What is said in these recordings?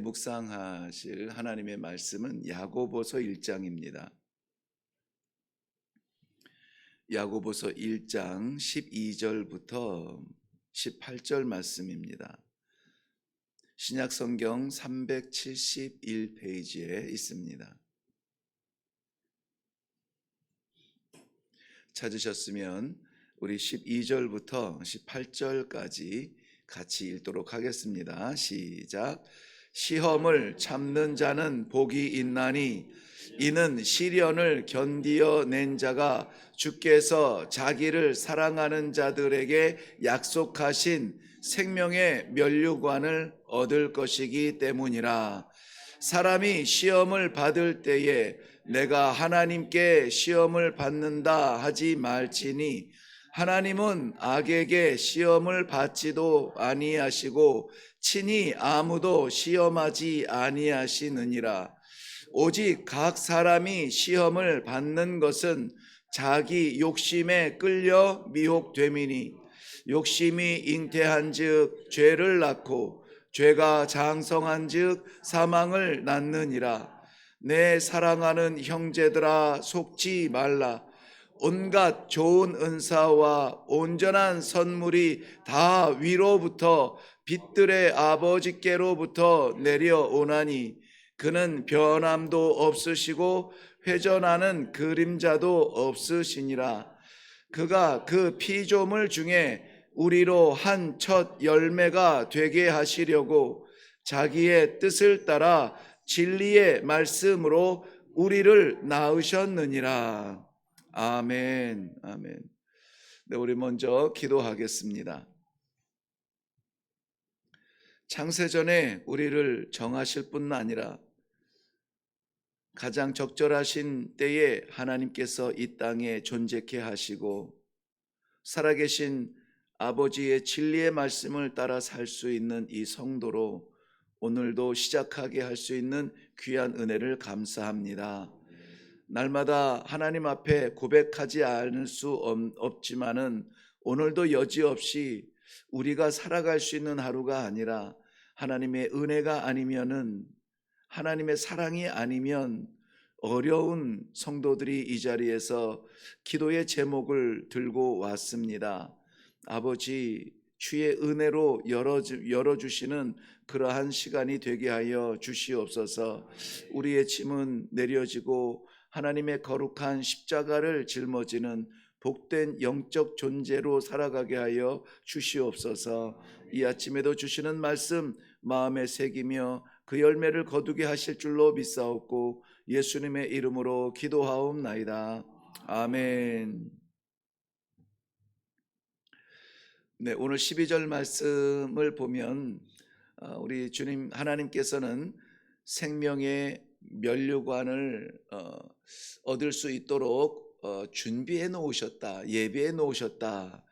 묵상하실 하나님의 말씀은 야고보서 1장입니다. 야고보서 1장 12절부터 18절 말씀입니다. 신약성경 371페이지에 있습니다. 찾으셨으면 우리 12절부터 18절까지 같이 읽도록 하겠습니다. 시작. 시험을 참는 자는 복이 있나니 이는 시련을 견디어 낸 자가 주께서 자기를 사랑하는 자들에게 약속하신 생명의 면류관을 얻을 것이기 때문이라. 사람이 시험을 받을 때에 내가 하나님께 시험을 받는다 하지 말지니 하나님은 악에게 시험을 받지도 아니하시고 친히 아무도 시험하지 아니하시느니라. 오직 각 사람이 시험을 받는 것은 자기 욕심에 끌려 미혹됨이니 욕심이 잉태한즉 죄를 낳고 죄가 장성한즉 사망을 낳느니라. 내 사랑하는 형제들아 속지 말라. 온갖 좋은 은사와 온전한 선물이 다 위로부터 빛들의 아버지께로부터 내려오나니 그는 변함도 없으시고 회전하는 그림자도 없으시니라. 그가 그 피조물 중에 우리로 한 첫 열매가 되게 하시려고 자기의 뜻을 따라 진리의 말씀으로 우리를 낳으셨느니라. 아멘. 아멘. 네, 우리 먼저 기도하겠습니다. 창세전에 우리를 정하실 뿐 아니라 가장 적절하신 때에 하나님께서 이 땅에 존재케 하시고 살아계신 아버지의 진리의 말씀을 따라 살 수 있는 이 성도로 오늘도 시작하게 할 수 있는 귀한 은혜를 감사합니다. 날마다 하나님 앞에 고백하지 않을 수 없지만은 오늘도 여지없이 우리가 살아갈 수 있는 하루가 아니라 하나님의 은혜가 아니면은 하나님의 사랑이 아니면 어려운 성도들이 이 자리에서 기도의 제목을 들고 왔습니다. 아버지, 주의 은혜로 열어주시는 그러한 시간이 되게 하여 주시옵소서. 우리의 짐은 내려지고 하나님의 거룩한 십자가를 짊어지는 복된 영적 존재로 살아가게 하여 주시옵소서. 이 아침에도 주시는 말씀 마음에 새기며 그 열매를 거두게 하실 줄로 믿사옵고 예수님의 이름으로 기도하옵나이다. 아멘. 네, 오늘 12절 말씀을 보면 우리 주님 하나님께서는 생명의 면류관을 얻을 수 있도록 준비해 놓으셨다, 예비해 놓으셨다,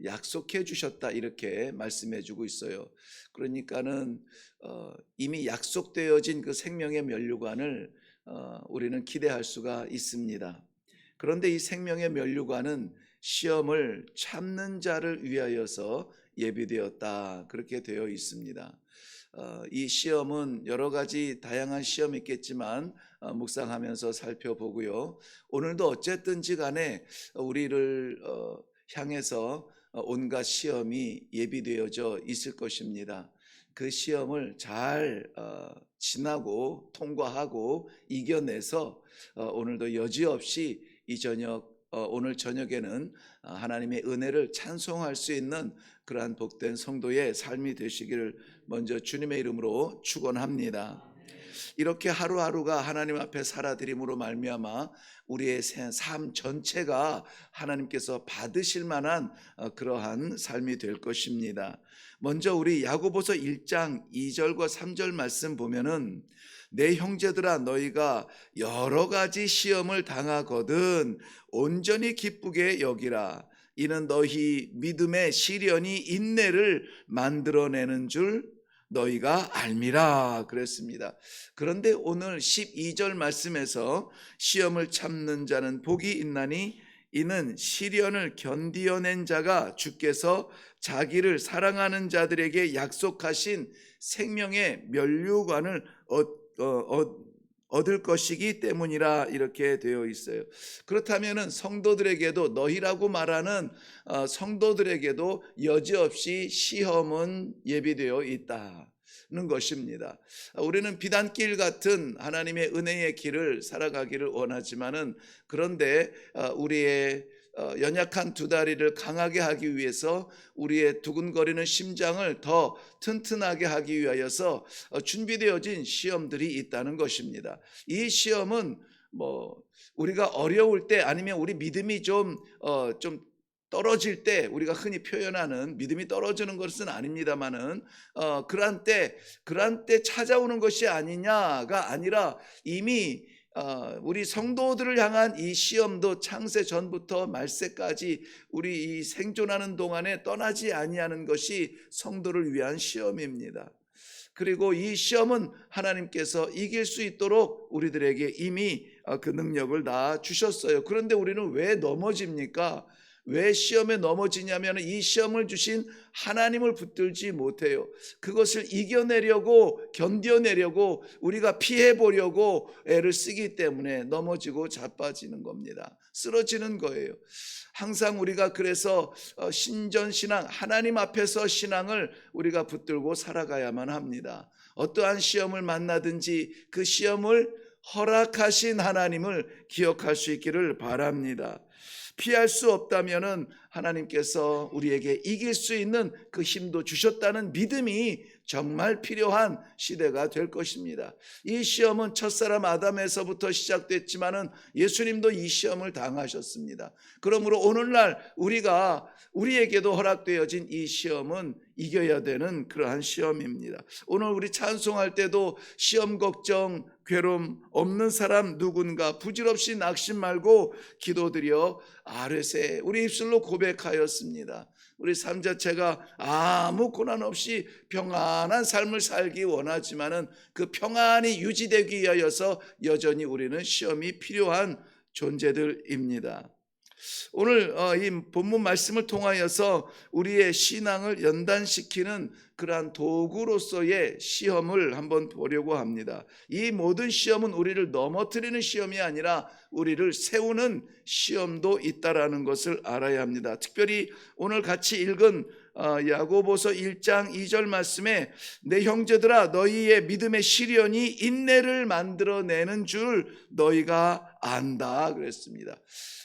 약속해 주셨다, 이렇게 말씀해 주고 있어요. 그러니까는 이미 약속되어진 그 생명의 면류관을 우리는 기대할 수가 있습니다. 그런데 이 생명의 면류관은 시험을 참는 자를 위하여서 예비되었다, 그렇게 되어 있습니다. 이 시험은 여러 가지 다양한 시험이 있겠지만 묵상하면서 살펴보고요. 오늘도 어쨌든지 간에 우리를 향해서 온갖 시험이 예비되어져 있을 것입니다. 그 시험을 잘 지나고 통과하고 이겨내서 오늘도 여지없이 이 저녁 오늘 저녁에는 하나님의 은혜를 찬송할 수 있는 그러한 복된 성도의 삶이 되시기를 먼저 주님의 이름으로 축원합니다. 이렇게 하루하루가 하나님 앞에 살아드림으로 말미암아 우리의 삶 전체가 하나님께서 받으실 만한 그러한 삶이 될 것입니다. 먼저 우리 야고보서 1장 2절과 3절 말씀 보면은 내 형제들아 너희가 여러 가지 시험을 당하거든 온전히 기쁘게 여기라. 이는 너희 믿음의 시련이 인내를 만들어내는 줄 너희가 알미라 그랬습니다. 그런데 오늘 12절 말씀에서 시험을 참는 자는 복이 있나니 이는 시련을 견디어낸 자가 주께서 자기를 사랑하는 자들에게 약속하신 생명의 면류관을 얻을 것이기 때문이라 이렇게 되어 있어요. 그렇다면은 성도들에게도, 너희라고 말하는 성도들에게도 여지없이 시험은 예비되어 있다는 것입니다. 우리는 비단길 같은 하나님의 은혜의 길을 살아가기를 원하지만은, 그런데 우리의 연약한 두 다리를 강하게 하기 위해서, 우리의 두근거리는 심장을 더 튼튼하게 하기 위하여서 준비되어진 시험들이 있다는 것입니다. 이 시험은 우리가 어려울 때, 아니면 우리 믿음이 좀 떨어질 때, 우리가 흔히 표현하는 믿음이 떨어지는 것은 아닙니다만은 그러한 때 찾아오는 것이 아니냐가 아니라, 이미 우리 성도들을 향한 이 시험도 창세 전부터 말세까지 우리 이 생존하는 동안에 떠나지 아니하는 것이 성도를 위한 시험입니다. 그리고 이 시험은 하나님께서 이길 수 있도록 우리들에게 이미 그 능력을 다 주셨어요. 그런데 우리는 왜 넘어집니까? 왜 시험에 넘어지냐면, 이 시험을 주신 하나님을 붙들지 못해요. 그것을 이겨내려고, 견뎌내려고, 우리가 피해보려고 애를 쓰기 때문에 넘어지고 자빠지는 겁니다. 쓰러지는 거예요. 항상 우리가 그래서 신전신앙, 하나님 앞에서 신앙을 우리가 붙들고 살아가야만 합니다. 어떠한 시험을 만나든지 그 시험을 허락하신 하나님을 기억할 수 있기를 바랍니다. 피할 수 없다면은 하나님께서 우리에게 이길 수 있는 그 힘도 주셨다는 믿음이 정말 필요한 시대가 될 것입니다. 이 시험은 첫사람 아담에서부터 시작됐지만은 예수님도 이 시험을 당하셨습니다. 그러므로 오늘날 우리에게도 허락되어진 이 시험은 이겨야 되는 그러한 시험입니다. 오늘 우리 찬송할 때도 시험 걱정 괴로움 없는 사람 누군가, 부질없이 낙심 말고 기도드려 아뢰세, 우리 입술로 고백하였습니다. 우리 삶 자체가 아무 고난 없이 평안한 삶을 살기 원하지만은 그 평안이 유지되기 위하여서 여전히 우리는 시험이 필요한 존재들입니다. 오늘 이 본문 말씀을 통하여서 우리의 신앙을 연단시키는 그러한 도구로서의 시험을 한번 보려고 합니다. 이 모든 시험은 우리를 넘어뜨리는 시험이 아니라 우리를 세우는 시험도 있다라는 것을 알아야 합니다. 특별히 오늘 같이 읽은 야고보서 1장 2절 말씀에, 내 형제들아 너희의 믿음의 시련이 인내를 만들어내는 줄 너희가 안다 그랬습니다.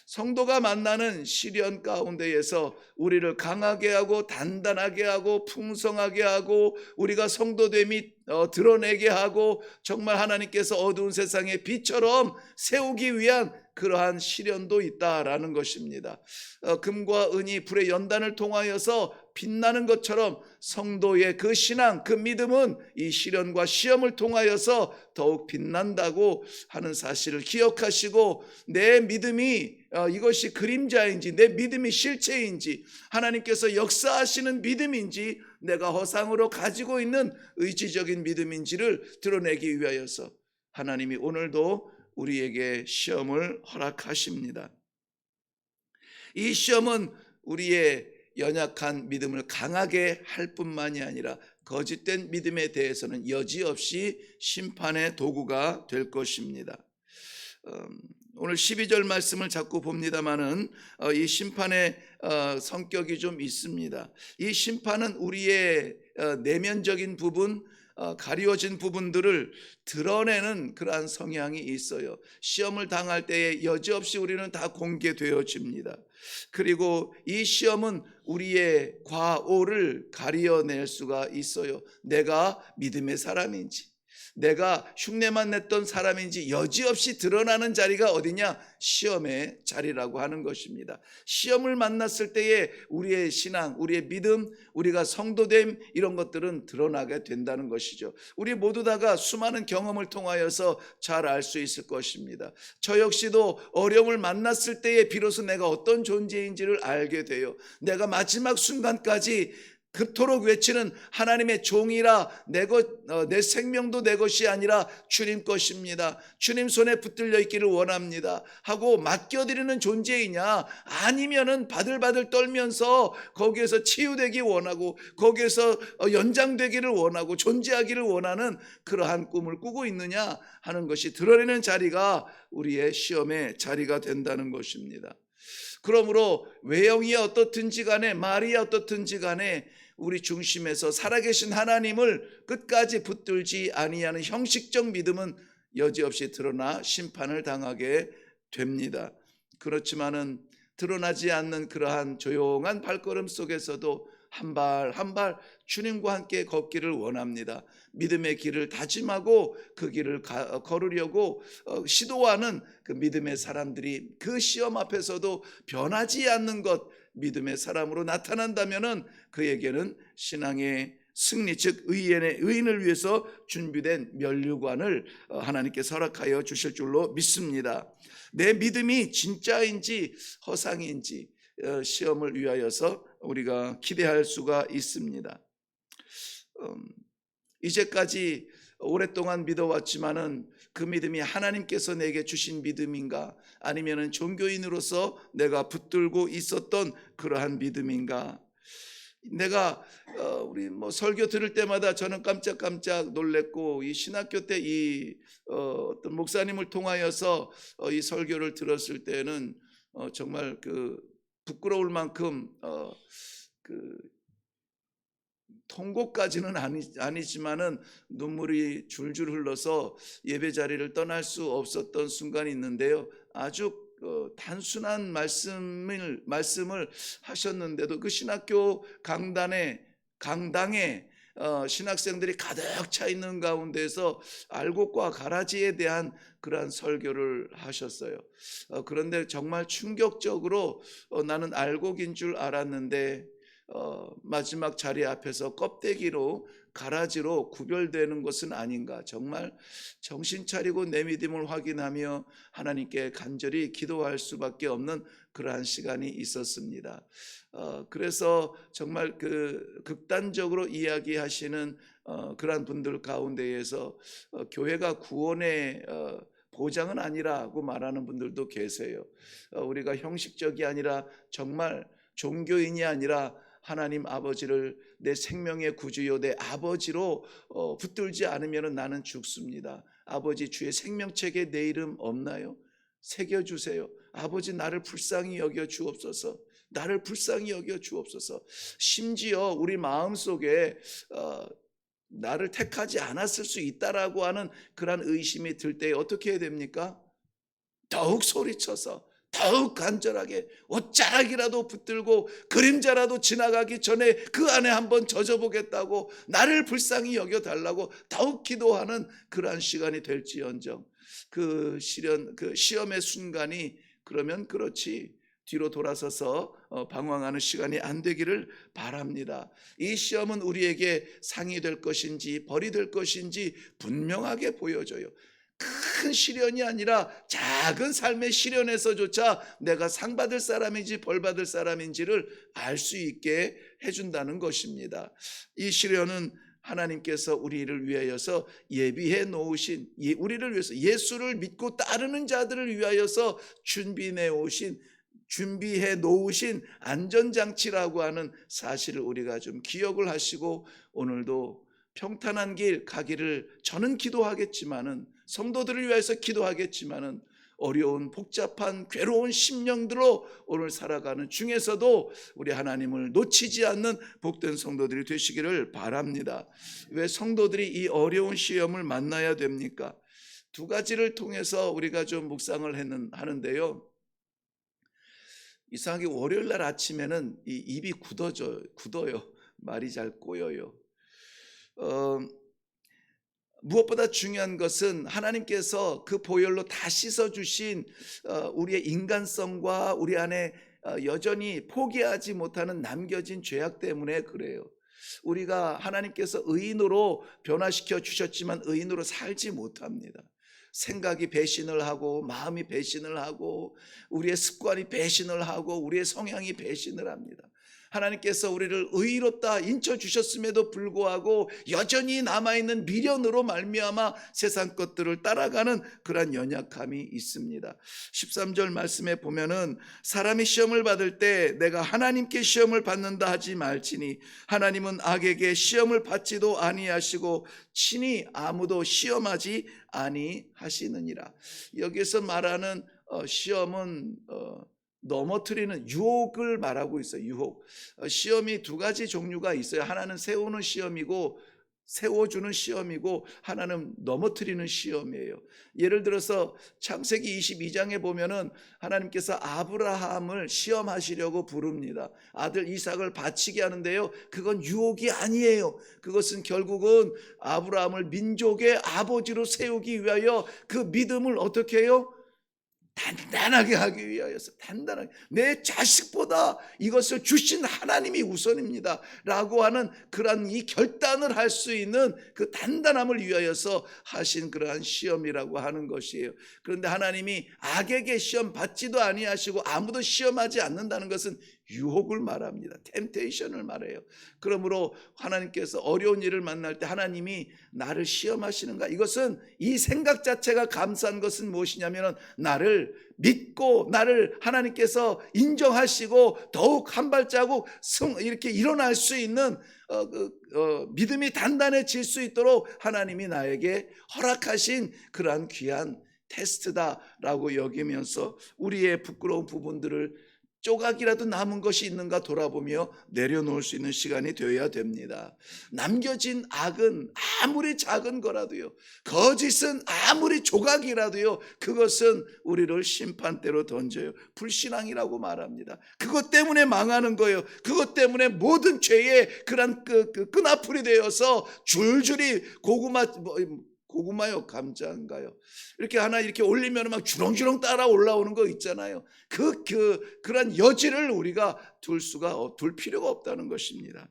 성도가 만나는 시련 가운데에서 우리를 강하게 하고 단단하게 하고 풍성하게 하고 우리가 성도됨이 드러내게 하고 정말 하나님께서 어두운 세상의 빛처럼 세우기 위한 그러한 시련도 있다라는 것입니다. 금과 은이 불의 연단을 통하여서 빛나는 것처럼 성도의 그 신앙, 그 믿음은 이 시련과 시험을 통하여서 더욱 빛난다고 하는 사실을 기억하시고, 내 믿음이 이것이 그림자인지 내 믿음이 실체인지, 하나님께서 역사하시는 믿음인지 내가 허상으로 가지고 있는 의지적인 믿음인지를 드러내기 위하여서 하나님이 오늘도 우리에게 시험을 허락하십니다. 이 시험은 우리의 연약한 믿음을 강하게 할 뿐만이 아니라 거짓된 믿음에 대해서는 여지없이 심판의 도구가 될 것입니다. 오늘 12절 말씀을 자꾸 봅니다마는 이 심판의 성격이 좀 있습니다. 이 심판은 우리의 내면적인 부분, 가리워진 부분들을 드러내는 그러한 성향이 있어요. 시험을 당할 때에 여지없이 우리는 다 공개되어집니다. 그리고 이 시험은 우리의 과오를 가려낼 수가 있어요. 내가 믿음의 사람인지, 내가 흉내만 냈던 사람인지 여지없이 드러나는 자리가 어디냐? 시험의 자리라고 하는 것입니다. 시험을 만났을 때에 우리의 신앙, 우리의 믿음, 우리가 성도됨, 이런 것들은 드러나게 된다는 것이죠. 우리 모두 다가 수많은 경험을 통하여서 잘 알 수 있을 것입니다. 저 역시도 어려움을 만났을 때에 비로소 내가 어떤 존재인지를 알게 돼요. 내가 마지막 순간까지 그토록 외치는 하나님의 종이라 내 생명도 내 것이 아니라 주님 것입니다. 주님 손에 붙들려 있기를 원합니다 하고 맡겨드리는 존재이냐, 아니면은 바들바들 떨면서 거기에서 치유되기 원하고 거기에서 연장되기를 원하고 존재하기를 원하는 그러한 꿈을 꾸고 있느냐 하는 것이 드러내는 자리가 우리의 시험의 자리가 된다는 것입니다. 그러므로 외형이 어떻든지 간에 말이 어떻든지 간에 우리 중심에서 살아계신 하나님을 끝까지 붙들지 아니하는 형식적 믿음은 여지없이 드러나 심판을 당하게 됩니다. 그렇지만은 드러나지 않는 그러한 조용한 발걸음 속에서도 한 발 한 발 주님과 함께 걷기를 원합니다. 믿음의 길을 다짐하고 그 길을 걸으려고 시도하는 그 믿음의 사람들이 그 시험 앞에서도 변하지 않는 것, 믿음의 사람으로 나타난다면은 그에게는 신앙의 승리, 즉 의인을 위해서 준비된 면류관을 하나님께서 허락하여 주실 줄로 믿습니다. 내 믿음이 진짜인지 허상인지 시험을 위하여서 우리가 기대할 수가 있습니다. 이제까지 오랫동안 믿어왔지만은 그 믿음이 하나님께서 내게 주신 믿음인가, 아니면은 종교인으로서 내가 붙들고 있었던 그러한 믿음인가. 내가 우리 설교 들을 때마다 저는 깜짝깜짝 놀랬고, 이 신학교 때 이 어떤 목사님을 통하여서 이 설교를 들었을 때는 정말 그 부끄러울 만큼 그 통곡까지는 아니지만은 눈물이 줄줄 흘러서 예배 자리를 떠날 수 없었던 순간이 있는데요. 아주 단순한 말씀을 하셨는데도 그 신학교 강당에 신학생들이 가득 차 있는 가운데서 알곡과 가라지에 대한 그러한 설교를 하셨어요. 그런데 정말 충격적으로 나는 알곡인 줄 알았는데 마지막 자리 앞에서 껍데기로 가라지로 구별되는 것은 아닌가. 정말 정신 차리고 내 믿음을 확인하며 하나님께 간절히 기도할 수밖에 없는 그러한 시간이 있었습니다. 그래서 정말 그 극단적으로 이야기하시는 그러한 분들 가운데에서 교회가 구원의 보장은 아니라고 말하는 분들도 계세요. 우리가 형식적이 아니라 정말 종교인이 아니라 하나님 아버지를 내 생명의 구주요 내 아버지로 붙들지 않으면 나는 죽습니다. 아버지, 주의 생명책에 내 이름 없나요? 새겨주세요. 아버지, 나를 불쌍히 여겨 주옵소서. 나를 불쌍히 여겨 주옵소서. 심지어 우리 마음속에 나를 택하지 않았을 수 있다라고 하는 그런 의심이 들 때 어떻게 해야 됩니까? 더욱 소리쳐서 더욱 간절하게 옷자락이라도 붙들고 그림자라도 지나가기 전에 그 안에 한번 젖어보겠다고, 나를 불쌍히 여겨달라고 더욱 기도하는 그러한 시간이 될지언정, 그 시험의 순간이 그러면 그렇지 뒤로 돌아서서 방황하는 시간이 안 되기를 바랍니다. 이 시험은 우리에게 상이 될 것인지 벌이 될 것인지 분명하게 보여줘요. 큰 시련이 아니라 작은 삶의 시련에서조차 내가 상 받을 사람인지 벌 받을 사람인지를 알 수 있게 해준다는 것입니다. 이 시련은 하나님께서 우리를 위하여서 예비해 놓으신, 우리를 위해서 예수를 믿고 따르는 자들을 위하여서 준비해 놓으신 안전장치라고 하는 사실을 우리가 좀 기억을 하시고, 오늘도 평탄한 길 가기를 저는 기도하겠지만은, 성도들을 위해서 기도하겠지만은, 어려운 복잡한 괴로운 심령들로 오늘 살아가는 중에서도 우리 하나님을 놓치지 않는 복된 성도들이 되시기를 바랍니다. 왜 성도들이 이 어려운 시험을 만나야 됩니까? 두 가지를 통해서 우리가 좀 묵상을 하는데요. 이상하게 월요일 날 아침에는 이 입이 굳어요. 말이 잘 꼬여요. 무엇보다 중요한 것은 하나님께서 그 보혈로 다 씻어주신 우리의 인간성과 우리 안에 여전히 포기하지 못하는 남겨진 죄악 때문에 그래요. 우리가 하나님께서 의인으로 변화시켜 주셨지만 의인으로 살지 못합니다. 생각이 배신을 하고 마음이 배신을 하고 우리의 습관이 배신을 하고 우리의 성향이 배신을 합니다. 하나님께서 우리를 의롭다 인쳐 주셨음에도 불구하고 여전히 남아있는 미련으로 말미암아 세상 것들을 따라가는 그러한 연약함이 있습니다. 13절 말씀에 보면은 사람이 시험을 받을 때 내가 하나님께 시험을 받는다 하지 말지니 하나님은 악에게 시험을 받지도 아니하시고 친히 아무도 시험하지 아니하시느니라. 여기서 말하는 시험은 넘어뜨리는 유혹을 말하고 있어요. 유혹. 시험이 두 가지 종류가 있어요. 하나는 세우는 시험이고 세워주는 시험이고 하나는 넘어뜨리는 시험이에요. 예를 들어서 창세기 22장에 보면은 하나님께서 아브라함을 시험하시려고 부릅니다. 아들 이삭을 바치게 하는데요, 그건 유혹이 아니에요. 그것은 결국은 아브라함을 민족의 아버지로 세우기 위하여 그 믿음을 어떻게 해요? 단단하게 하기 위하여서, 단단하게, 내 자식보다 이것을 주신 하나님이 우선입니다 라고 하는 그러한 이 결단을 할 수 있는 그 단단함을 위하여서 하신 그러한 시험이라고 하는 것이에요. 그런데 하나님이 악에게 시험 받지도 아니하시고 아무도 시험하지 않는다는 것은 유혹을 말합니다. 템테이션을 말해요. 그러므로 하나님께서 어려운 일을 만날 때 하나님이 나를 시험하시는가? 이것은 이 생각 자체가 감사한 것은 무엇이냐면 나를 믿고 나를 하나님께서 인정하시고 더욱 한 발자국 이렇게 일어날 수 있는 믿음이 단단해질 수 있도록 하나님이 나에게 허락하신 그러한 귀한 테스트다라고 여기면서 우리의 부끄러운 부분들을 조각이라도 남은 것이 있는가 돌아보며 내려놓을 수 있는 시간이 되어야 됩니다. 남겨진 악은 아무리 작은 거라도요, 거짓은 아무리 조각이라도요, 그것은 우리를 심판대로 던져요. 불신앙이라고 말합니다. 그것 때문에 망하는 거예요. 그것 때문에 모든 죄의 그런 끈아풀이 되어서 줄줄이 고구마요, 감자인가요? 이렇게 하나 이렇게 올리면 막 주렁주렁 따라 올라오는 거 있잖아요. 그런 여지를 우리가 둘 필요가 없다는 것입니다.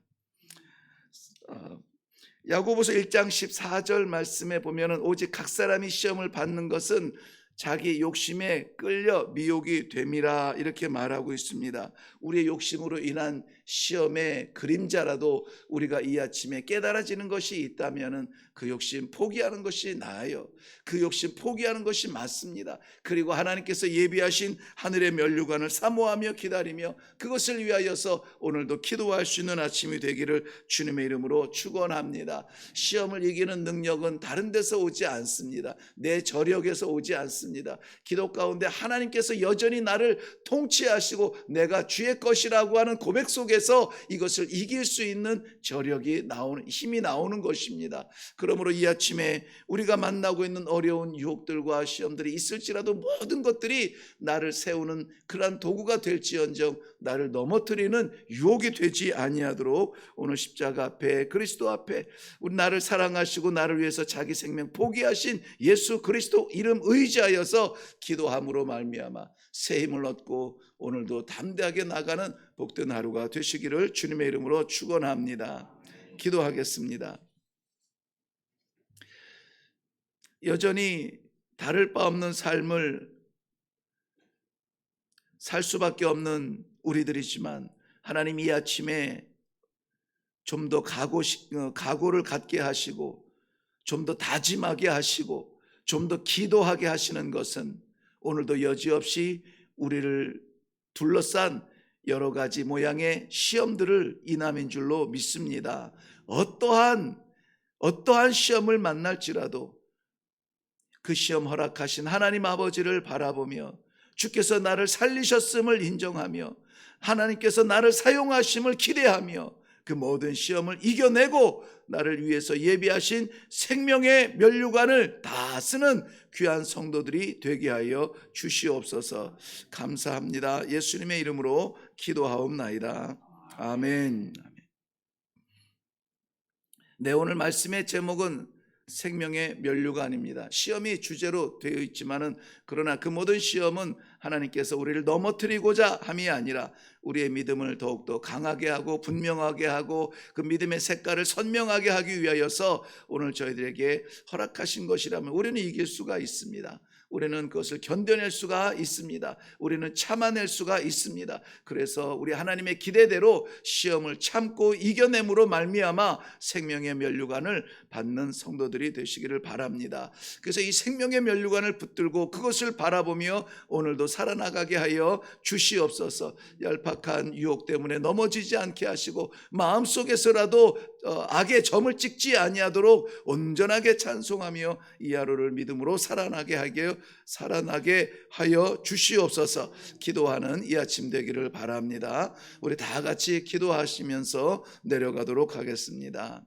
야고보서 1장 14절 말씀에 보면은 오직 각 사람이 시험을 받는 것은 자기 욕심에 끌려 미혹이 됨이라 이렇게 말하고 있습니다. 우리의 욕심으로 인한 시험의 그림자라도 우리가 이 아침에 깨달아지는 것이 있다면 그 욕심 포기하는 것이 나아요. 그 욕심 포기하는 것이 맞습니다. 그리고 하나님께서 예비하신 하늘의 면류관을 사모하며 기다리며 그것을 위하여서 오늘도 기도할 수 있는 아침이 되기를 주님의 이름으로 축원합니다. 시험을 이기는 능력은 다른 데서 오지 않습니다. 내 저력에서 오지 않습니다. 기도 가운데 하나님께서 여전히 나를 통치하시고 내가 주의 것이라고 하는 고백 속에서 이것을 이길 수 있는 저력이 나오는, 힘이 나오는 것입니다. 그러므로 이 아침에 우리가 만나고 있는 어려운 유혹들과 시험들이 있을지라도 모든 것들이 나를 세우는 그러한 도구가 될지언정 나를 넘어뜨리는 유혹이 되지 아니하도록 오늘 십자가 앞에, 그리스도 앞에, 우리 나를 사랑하시고 나를 위해서 자기 생명 포기하신 예수 그리스도 이름 의지하여서 기도함으로 말미암아 새 힘을 얻고 오늘도 담대하게 나가는 복된 하루가 되시기를 주님의 이름으로 축원합니다. 기도하겠습니다. 여전히 다를 바 없는 삶을 살 수밖에 없는 우리들이지만 하나님 이 아침에 좀 더 각오를 갖게 하시고 좀 더 다짐하게 하시고 좀 더 기도하게 하시는 것은 오늘도 여지없이 우리를 둘러싼 여러 가지 모양의 시험들을 인함인 줄로 믿습니다. 어떠한 시험을 만날지라도 그 시험 허락하신 하나님 아버지를 바라보며 주께서 나를 살리셨음을 인정하며 하나님께서 나를 사용하심을 기대하며 그 모든 시험을 이겨내고 나를 위해서 예비하신 생명의 면류관을 다 쓰는 귀한 성도들이 되게 하여 주시옵소서. 감사합니다. 예수님의 이름으로 기도하옵나이다. 아멘. 네, 오늘 말씀의 제목은 생명의 면류관입니다. 시험이 주제로 되어 있지만은 그러나 그 모든 시험은 하나님께서 우리를 넘어뜨리고자 함이 아니라 우리의 믿음을 더욱더 강하게 하고 분명하게 하고 그 믿음의 색깔을 선명하게 하기 위하여서 오늘 저희들에게 허락하신 것이라면 우리는 이길 수가 있습니다. 우리는 그것을 견뎌낼 수가 있습니다. 우리는 참아낼 수가 있습니다. 그래서 우리 하나님의 기대대로 시험을 참고 이겨냄으로 말미암아 생명의 면류관을 받는 성도들이 되시기를 바랍니다. 그래서 이 생명의 면류관을 붙들고 그것을 바라보며 오늘도 살아나가게 하여 주시옵소서. 얄팍한 유혹 때문에 넘어지지 않게 하시고 마음속에서라도 악의 점을 찍지 아니하도록 온전하게 찬송하며 이 하루를 믿음으로 살아나게 하여 주시옵소서. 기도하는 이 아침 되기를 바랍니다. 우리 다 같이 기도하시면서 내려가도록 하겠습니다.